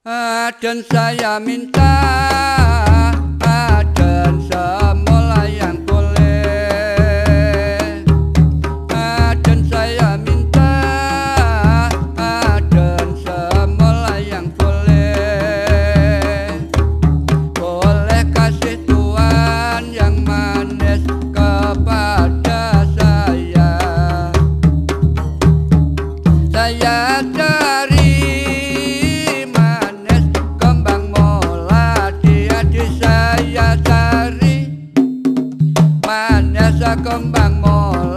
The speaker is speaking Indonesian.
Dan saya minta dan semula yang boleh. Dan saya minta dan semula yang boleh. Boleh kasih Tuhan yang manis kepada saya. Saya cari manis kembang mola, dia di saya cari manis kembang mola.